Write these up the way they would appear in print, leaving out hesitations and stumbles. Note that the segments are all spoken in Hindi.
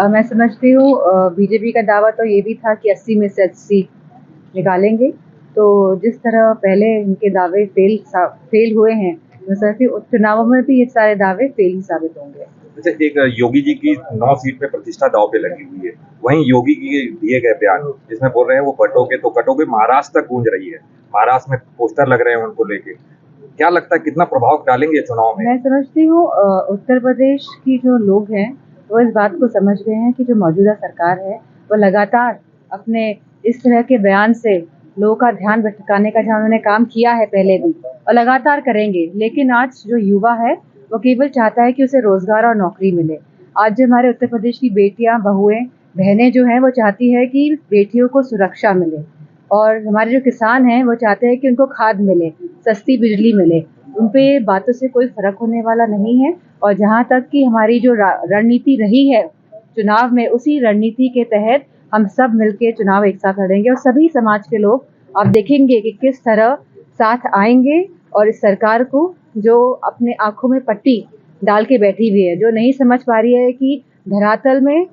मैं समझती हूँ बीजेपी का दावा तो ये भी था कि 80 में से 80 निकालेंगे। तो जिस तरह पहले इनके दावे फेल हुए हैं, मैं समझती हूँ चुनावों में भी ये सारे दावे फेल ही साबित होंगे। अच्छा, एक योगी जी की 9 सीट पे प्रतिष्ठा दांव पे लगी हुई है। वहीं योगी के दिए गए बयान जिसमें बोल रहे हैं वो बटोगे तो कटोगे, महाराष्ट्र तक गूंज रही है। महाराष्ट्र में पोस्टर लग रहे हैं उनको लेके। क्या लगता है कितना प्रभाव डालेंगे चुनाव में? मैं समझती हूँ उत्तर प्रदेश की जो लोग हैं वो इस बात को समझ गए हैं कि जो मौजूदा सरकार है वो लगातार अपने इस तरह के बयान से लोगों का ध्यान भटकाने का, जहाँ उन्होंने काम किया है पहले भी और लगातार करेंगे। लेकिन आज जो युवा है वो केवल चाहता है कि उसे रोजगार और नौकरी मिले। आज जो हमारे उत्तर प्रदेश की बेटियां, बहुएं, बहनें जो हैं वो चाहती है कि बेटियों को सुरक्षा मिले, और हमारे जो किसान हैं वो चाहते हैं कि उनको खाद मिले, सस्ती बिजली मिले। उन पे बातों से कोई फर्क होने वाला नहीं है। और जहाँ तक कि हमारी जो रणनीति रही है चुनाव में, उसी रणनीति के तहत हम सब मिलकर चुनाव एक साथ लड़ेंगे और सभी समाज के लोग आप देखेंगे कि किस तरह साथ आएंगे और इस सरकार को, जो अपने आंखों में पट्टी डाल के बैठी हुई है, जो नहीं समझ पा रही है कि धरातल में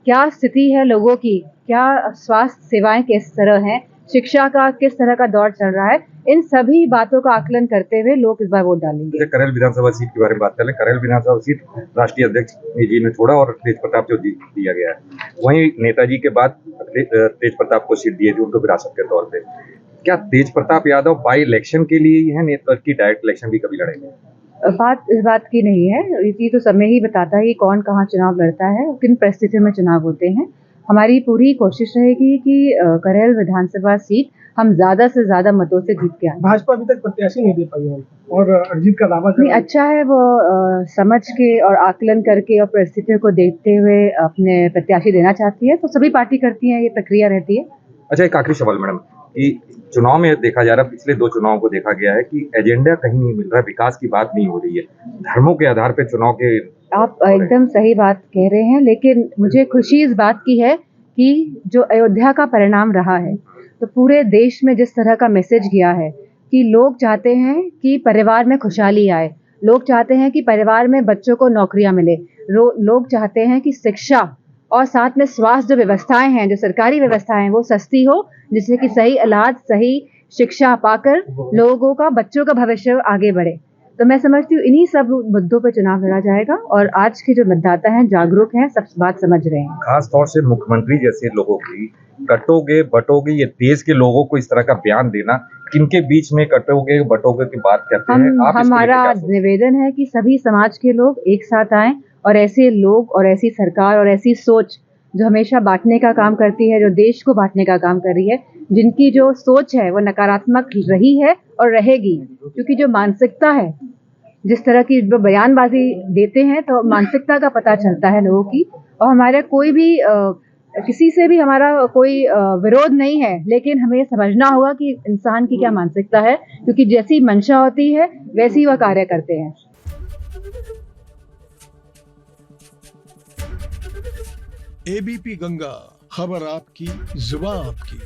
क्या स्थिति है लोगों की, क्या स्वास्थ्य सेवाएं किस तरह हैं, शिक्षा का किस तरह का दौर चल रहा है, इन सभी बातों का आकलन करते हुए लोग इस बार वोट डालेंगे। करेल विधानसभा सीट के बारे में बात करें। करेल विधानसभा सीट राष्ट्रीय अध्यक्ष जी ने छोड़ा और तेज प्रताप को दिया गया है। वहीं नेताजी के बाद तेज प्रताप को सीट दी है, जो उनको विरासत के तौर पे। क्या तेज प्रताप यादव बाई इलेक्शन के लिए ही है नेता की डायरेक्ट इलेक्शन भी कभी लड़ेंगे? बात इस बात की नहीं है, ये तो समय ही बताता है कि कौन कहाँ चुनाव लड़ता है और किन परिस्थितियों में चुनाव होते हैं। हमारी पूरी कोशिश रहेगी कि करेल विधानसभा सीट हम ज्यादा से ज्यादा मतों से जीत के आए। भाजपा अभी तक प्रत्याशी नहीं दे पाई है और अरिजीत का दावा नहीं, अच्छा है वो समझ के और आकलन करके और परिस्थितियों को देखते हुए अपने प्रत्याशी देना चाहती है, तो सभी पार्टी करती है, ये प्रक्रिया रहती है। अच्छा, एक आखिरी सवाल मैडम, कि चुनाव में देखा जा रहा है, पिछले 2 चुनाव को देखा गया है कि एजेंडा कहीं नहीं मिल रहा है, विकास की बात नहीं हो रही है, धर्मों के आधार पे चुनाव के। आप एकदम सही बात कह रहे हैं, लेकिन मुझे खुशी इस बात की है कि जो अयोध्या का परिणाम रहा है, तो पूरे देश में जिस तरह का मैसेज गया है कि लोग चाहते हैं कि परिवार में खुशहाली आए, लोग चाहते हैं कि परिवार में बच्चों को नौकरियां मिले, लोग चाहते हैं कि शिक्षा और साथ में स्वास्थ्य जो व्यवस्थाएं हैं, जो सरकारी व्यवस्थाएं हैं, वो सस्ती हो, जिससे कि सही इलाज, सही शिक्षा पाकर लोगों का, बच्चों का भविष्य आगे बढ़े। तो मैं समझती हूँ इन्हीं सब मुद्दों पर चुनाव लड़ा जाएगा और आज के जो मतदाता हैं जागरूक हैं, सब बात समझ रहे हैं। खास तौर से मुख्यमंत्री जैसे लोगों की कटोगे बटोगे, ये देश के लोगों को इस तरह का बयान देना, किनके बीच में कटोगे बटोगे की बात करते हैं आप? हमारा निवेदन है कि सभी समाज के लोग एक साथ आएं और ऐसे लोग और ऐसी सरकार और ऐसी सोच जो हमेशा बांटने का काम करती है, जो देश को बांटने का काम कर रही है, जिनकी जो सोच है वो नकारात्मक रही है और रहेगी, क्योंकि जो मानसिकता है, जिस तरह की बयानबाजी देते हैं, तो मानसिकता का पता चलता है लोगों की। और हमारा कोई भी किसी से भी हमारा कोई विरोध नहीं है, लेकिन हमें समझना होगा कि इंसान की क्या मानसिकता है, क्योंकि जैसी मंशा होती है वैसी वह कार्य करते हैं। एबीपी गंगा, खबर आपकी, जुबान आपकी।